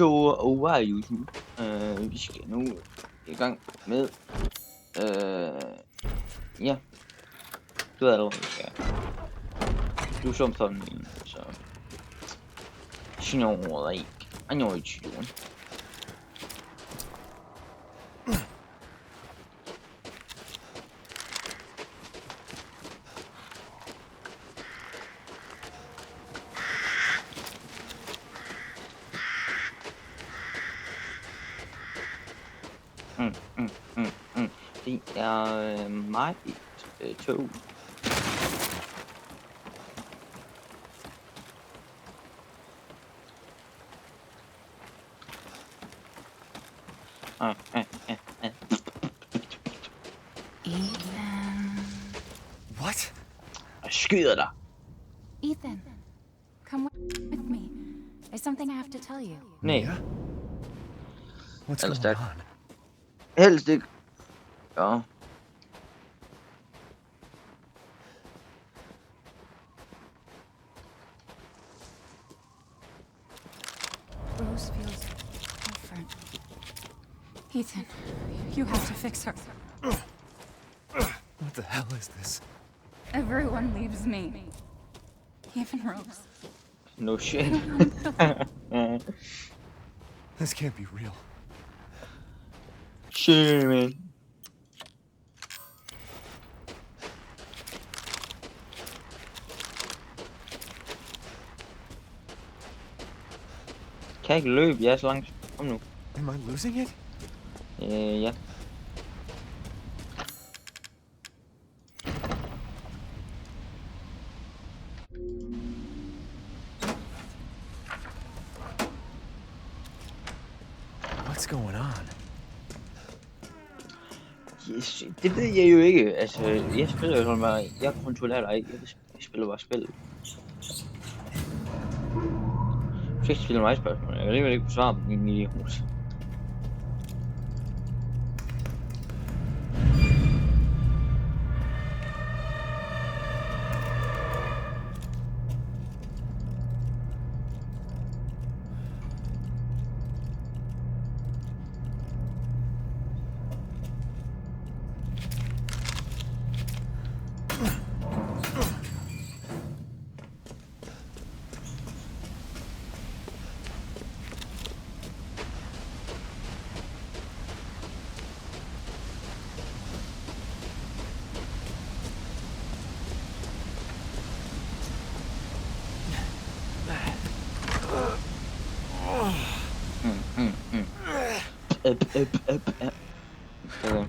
show over YouTube. Vi skal nu i gang med, ja, du ved allerede, hvad vi skal. Du som sådan, så snor ikke. I know what you're doing. Det er mig et tog. Ethan. What? Jeg skyder dig. Ethan, come with me. There's something I have to tell you. Nej, Yeah? What's Ellers going tak. on? Helst ikke. Ja. Rose feels different. Ethan, you have to fix her. What the hell is this? Everyone leaves me. Even Rose. No shit. This can't be real. Shit, man. Kan jeg ikke løbe? Jeg er så langt. Kom nu. Am I losing it? Ja. What's going on? Yes, det ved jeg jo ikke. Altså, jeg spiller jo sådan bare. Jeg kontrollerer dig ikke. Jeg spiller bare spil. Du skal ikke stille mig spørgsmål. Jeg kan alligevel ikke besvare dem, din idiot. Up. Okay.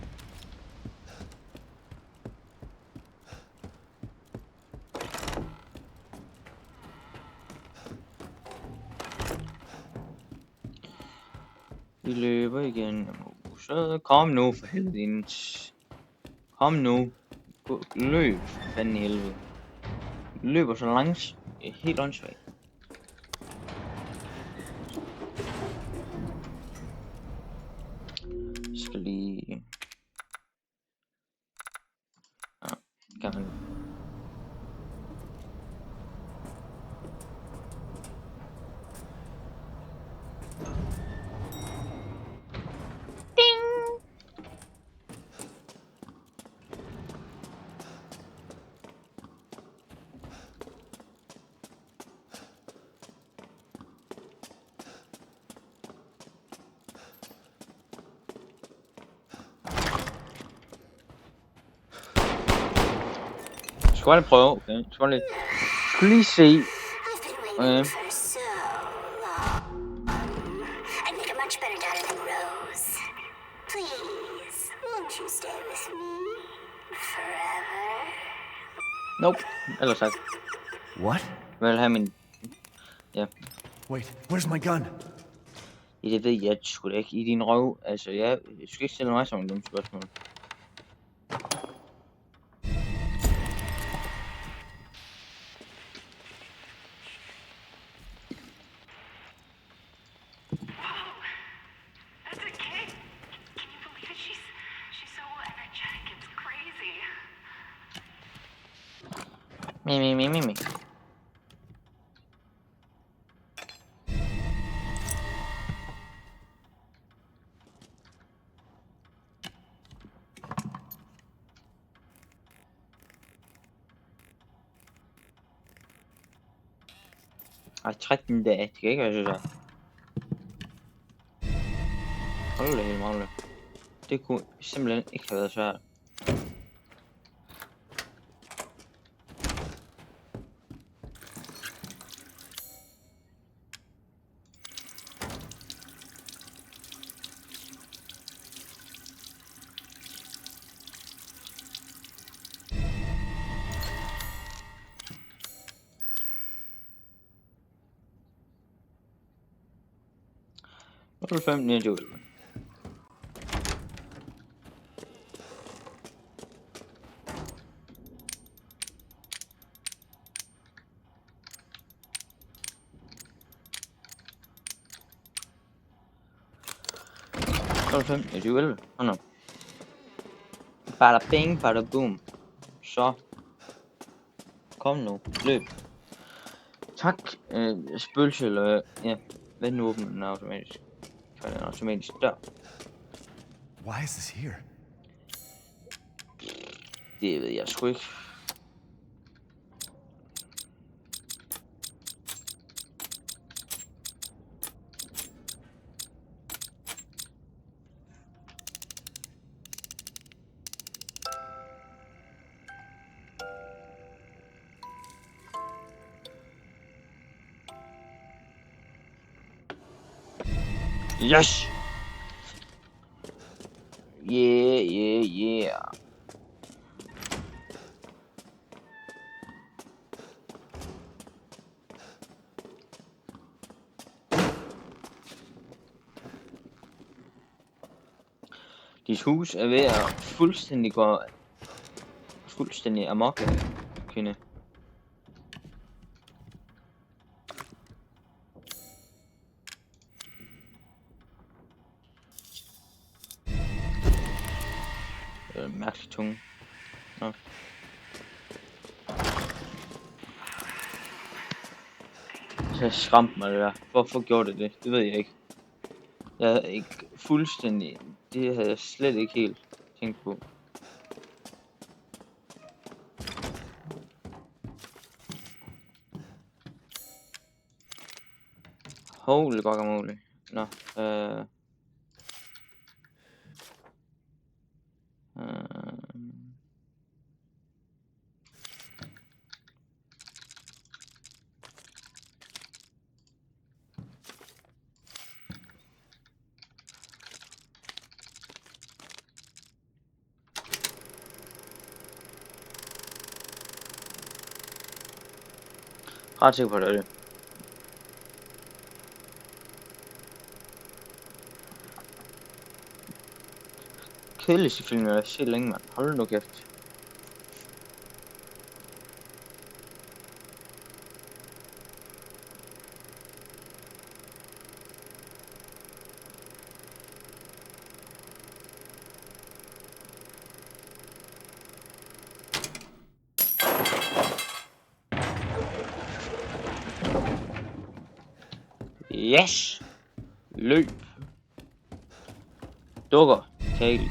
Vi løber igen. Så kom nu for helvede. Kom nu. Løb for fanden i helvede. Vi løber så langt. Helt åndssvagt. Skal lige... Ja, kan man... Skal bare lige prøve, okay? Skal bare lige... Skal lige se... Okay. For so long. I'd make a much better daughter than Rose. Please, won't you stay with me forever? Nope. Ellers tak. What? Jeg vil have min... Ja. Wait, where's my gun? I det ved jeg sgu da ikke. I din røv. Altså, jeg skal ikke stille mig sådan nogle spørgsmål. Me. Ej, 13 dage. Det kan ikke være så svært. Hold da helt meget. Det kunne simpelthen ikke have været svært. Level 5 Ninja Ulven. Level 5 Ninja Ulven. Åh no. Bada bing, bada boom. Så. Kom nu. Løb. Tak. Spølse eller... Ja. Vend nu åbner den automatisk. For den automatisk dør. Why is this here? Det ved jeg sgu ikke. Yes! Yeah. Dit hus er ved at fuldstændig gå fuldstændig amok, kvinde. Mærkelig tunge. Nå. Så skræmte mig det der. Hvorfor gjorde det det? Det ved jeg ikke. Jeg havde ikke fuldstændig... Det havde jeg slet ikke helt tænkt på. Holy guacamole. Nå, ret sikker på det er det. Kedeligste film, jeg har set længe, mand. Hold nu kæft. Yes! Løb! Dukker. Kale.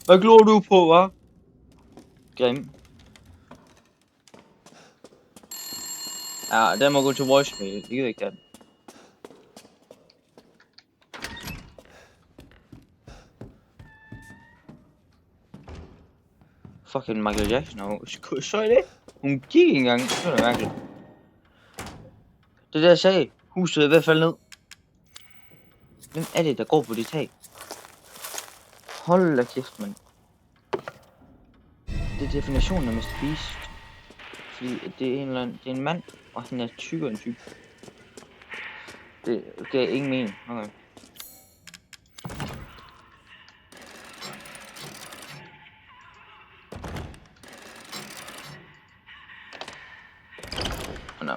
Hvad glor du på, hva'? Grim. Ja, den må gå til voicemail. Det gider ikke den. Fucking Michael Jackson. Så I det? Hun gik ikke engang. Det var mærkeligt. Det der jeg sagde. Huset er i hvert fald ned. Hvem er det, der går på det tag? Hold da kæft, mand. Det er definitionen af Mr. Beast. Fordi det er en eller anden, det er en mand, og han er tykkere end tyk. Det gav ingen mening. Okay. Oh, no.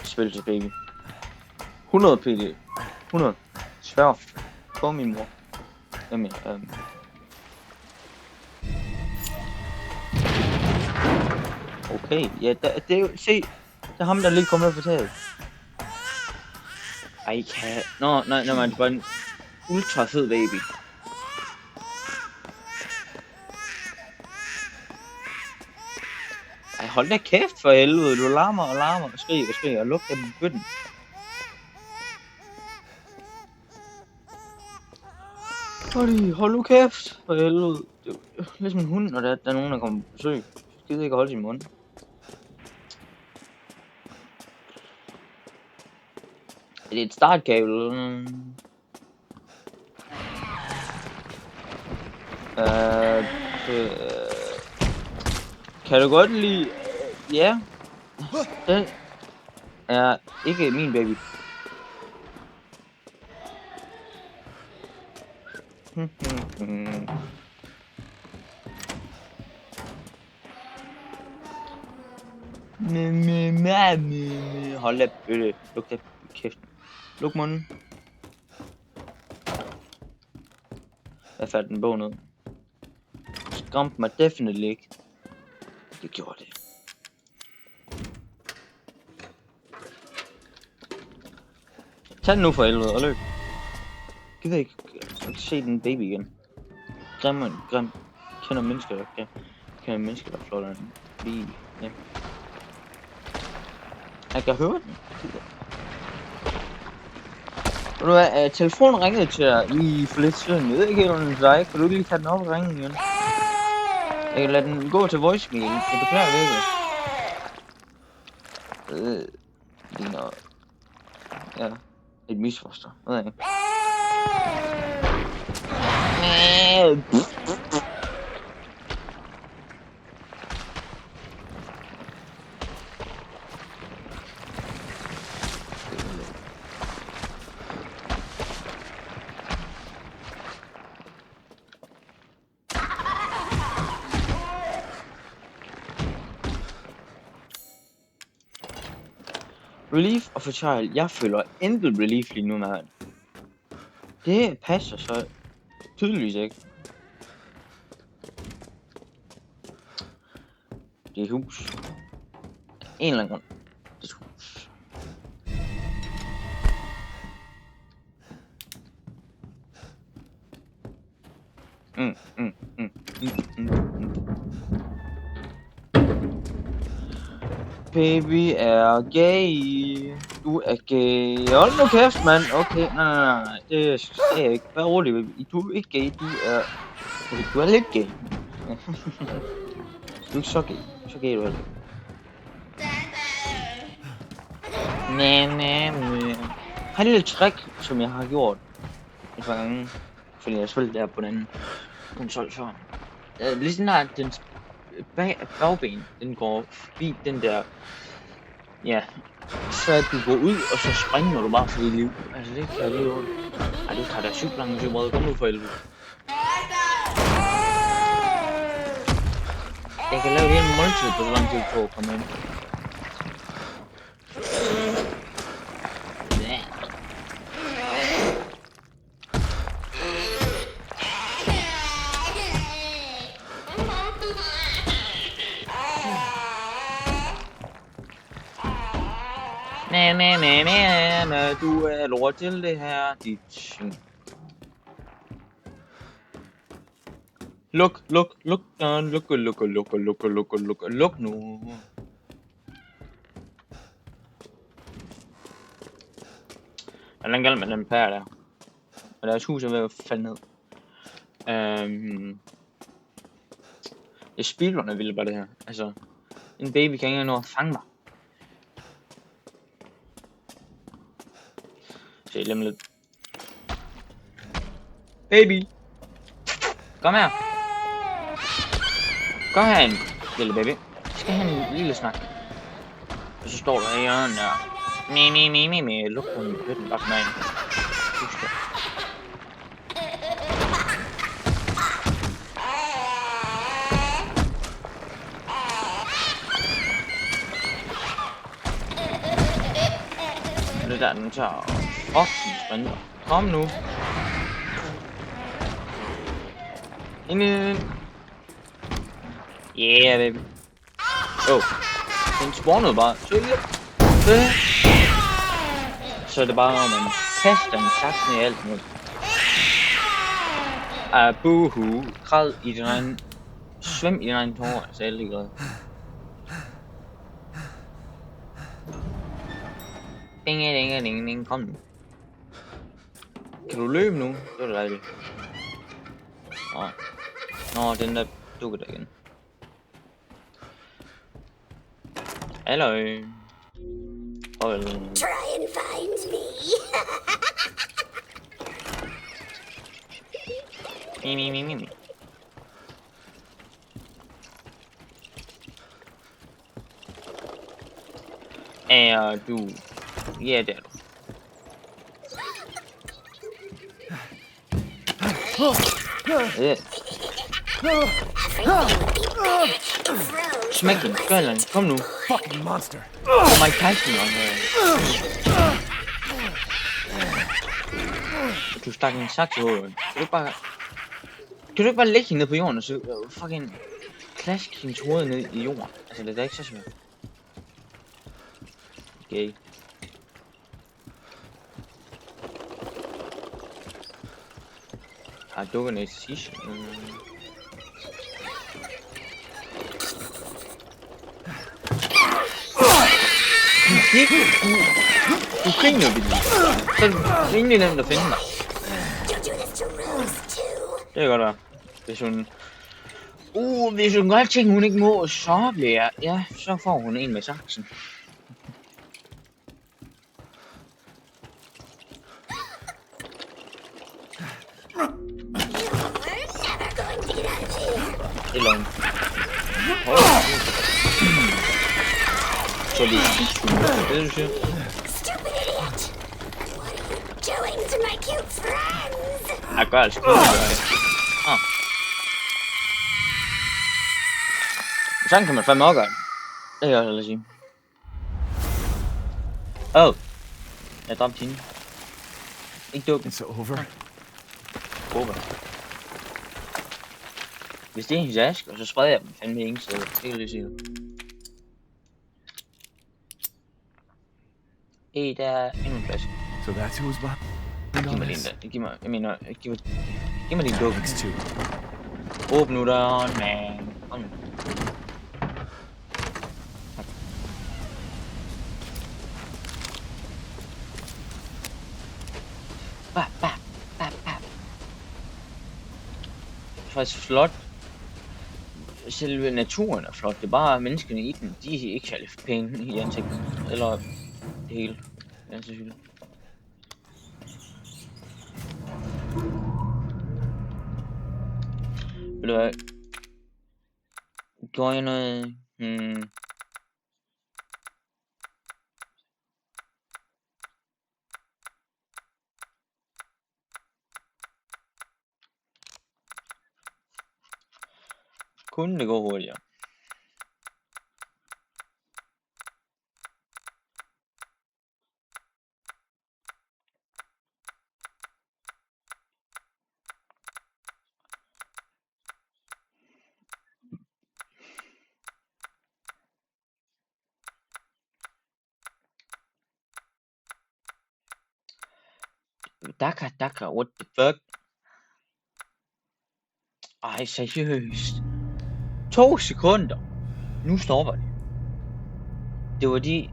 Spil til baby. 100 PD. 100. Svær. På min mor. Jamen, Okay, ja, det er jo... Se, det er ham, der lige kommer med på taget. Ej, kan... Nå, nej, det er bare en ultra fed baby. Ej, hold da kæft for helvede. Du larmer og skriger og lugter på bøtten. Hold nu kæft for helvede. Det er ligesom en hund, når der er nogen, der kommer på besøg. Så gider ikke at holde sin mund. Er det et startkabel? Kan du godt lide... Ja. Det er ikke min baby. Hold da bøtte. Luk da kæft. Luk munden. Jeg fandt den bog ned. Skræmte mig definitely ikke. Det gjorde det. Tag den nu for helvede og løb. Gider ikke se den baby igen. Grim. Kender mennesker, der kender mennesker, der flår den lige hjem. Jeg kan høre den. Ved du hvad, telefonen ringede til dig lige for lidt siden. Jeg ved ikke helt, om den er dig. Kan du ikke lige tage den op og ringe igen? Jeg kan lade den gå til voicemail. Jeg beklager virkelig. Ligner... Ja, et misforstår. Ved jeg ikke. Relief of a child. Jeg føler intet relief lige nu, mand. Det passer så tydeligvis ikke. Det er et hus. En eller anden grund. Det er et hus. Baby er gay. Du er gay. Hold nu kæft, mand. Okay, nej. Det er jeg ikke. Vær rolig, baby. Du er ikke gay. Du er lidt gay. Du er ikke så gay. Så gay du er. Nej. Har en lille trick, som jeg har gjort et par gange. Fordi jeg spillede der på den anden konsol før. Ligesom når den bagben, den går forbi den der, ja, så at du går ud, og så springer du bare for dit liv. Altså det kan det jo. Ej, det tager da sygt langt til måde. Kom ud for helvede. Jeg kan lave hele måltid på så lang tid på at komme ind. Nej, du er lort til det her, dit svin. Luk nu. Hvordan galt med den pære der? Og deres hus er ved at falde ned. Det speedrunner vildt bare det her. Altså, en baby kan ikke nå at fange mig. Se lige lidt. Baby! Kom her! Kom herind, lille baby. Jeg skal have en lille snak. Og så står der i hjørnet der. Me. Luk på den bøtten bare med ind. Husk det. Det der, den tager fucking sprinter. Kom nu. Ind. Yeah, baby. Den spawnede bare. Så er det bare, når man kaster en saks ned i alt muligt. Boohoo. Kræd i din egen... Svøm i din egen tårer, altså jeg er ligeglad. Ding, kom nu. Kan du løbe nu? Det er da dejligt. Nå, den der dukker der igen. Hallo. Farvel. Try and find me. Mi. Er du? Ja, det er du. Ja. Smæk den, gør den. Kom nu. Fucking monster. Mike Tyson on Du stak en saks i hovedet. Kan du ikke bare lægge hende ned på jorden og så fucking klask hendes hoved ned i jorden? Altså det er da ikke så svært. Okay. Har dukkerne i sidst? Du griner vildt. Så er det rimelig nemt at finde dig. Det er godt da. Hvis hun godt tænker hun ikke må, så bliver ja, så får hun en med saksen. Det er løgn. Så det er det du siger. Jeg gør altså kun det. Sådan kan man fandme også gøre. Det kan jeg også sige. Jeg dræbte hende. Ikke dukke. It's over. Håber. Hvis det er hendes ask, og så spreder jeg dem fandme ingen steder. Det kan jeg lige sige. Der er endnu en plads. So that's who was behind Giv all mig this. den der. Giv mig din dukke. It's two. Åbn nu døren, man. Kom nu. Bap. Faktisk flot. Selve naturen er flot. Det er bare menneskene i den. De er ikke særlig pæne i ansigtet. Eller det hele. Ja, selvfølgelig. Ved du hvad? Gør jeg noget? Kunne det gå hurtigere? Daka, what the fuck? Ej, seriøst. 2 sekunder. Nu stopper det. Det var de...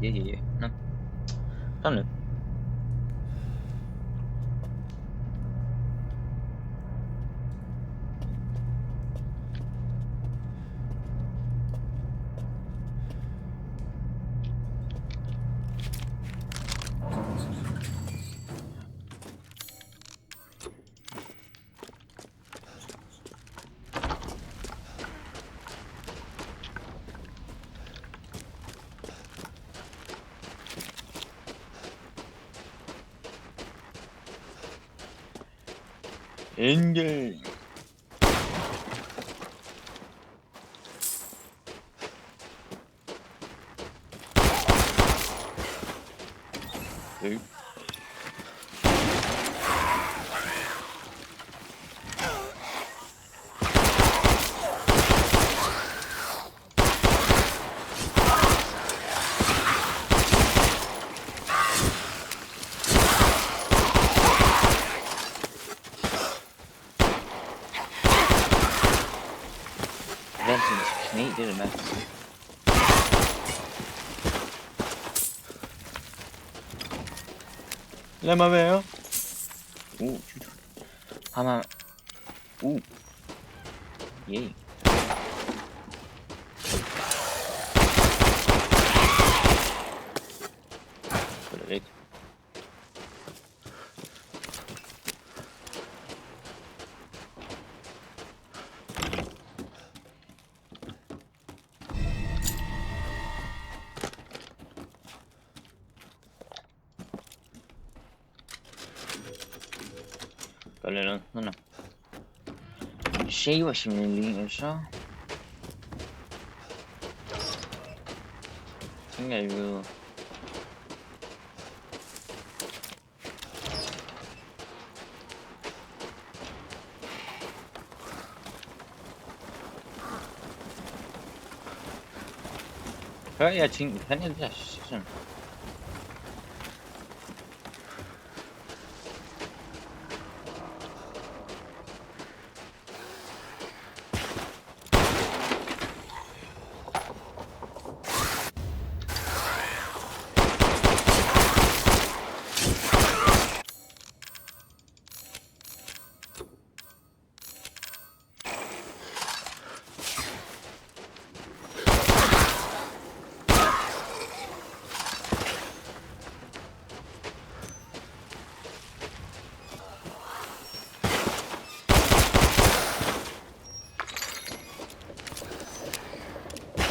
ja. Nå. Sådan lidt. Engage. Okay. knæ, det er det mærke. Lad mig være. Tyt. Ham er... Yeah. Så er det væk. Gør lidt noget. Nå. Shaver simpelthen lige, og så... tænker jeg jo... Før jeg tænkte, kan jeg det der sådan...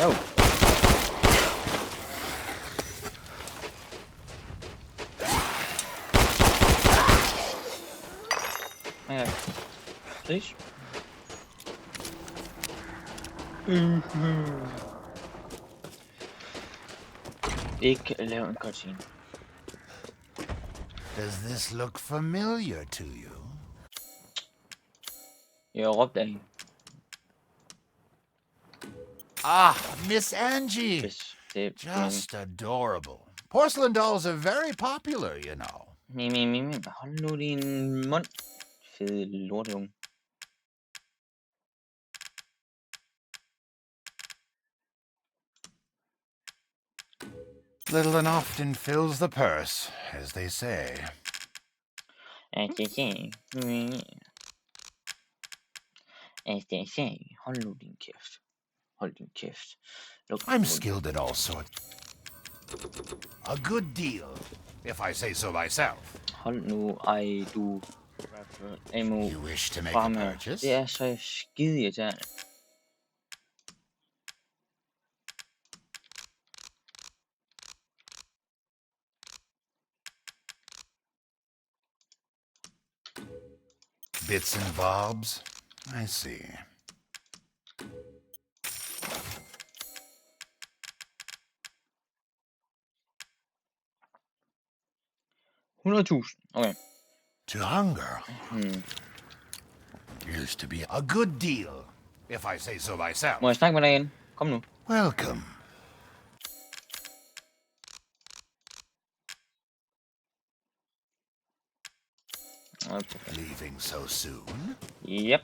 Jo. Ja. Præcis. Ikke lave en cutscene. Does this look familiar to you? Jeg råbte af hende, Ah, Miss Angie. hvis det... Just adorable. Porcelain dolls are very popular, you know. Hold nu din mund, fede lorteunge. Little and often fills the purse, as they say. Hold nu din kæft. Hold din kæft. I'm skilled at all sorts. A good deal, if I say so myself. Hold nu, du... Amo You wish to make fra a mig. purchase? Det er så skide irriterende. Bits and bobs? I see. Okay. To hunger used to be a good deal, if I say so myself. Må jeg snakke med dig igen? Kom nu. Welcome. Okay. Leaving so soon? Yep.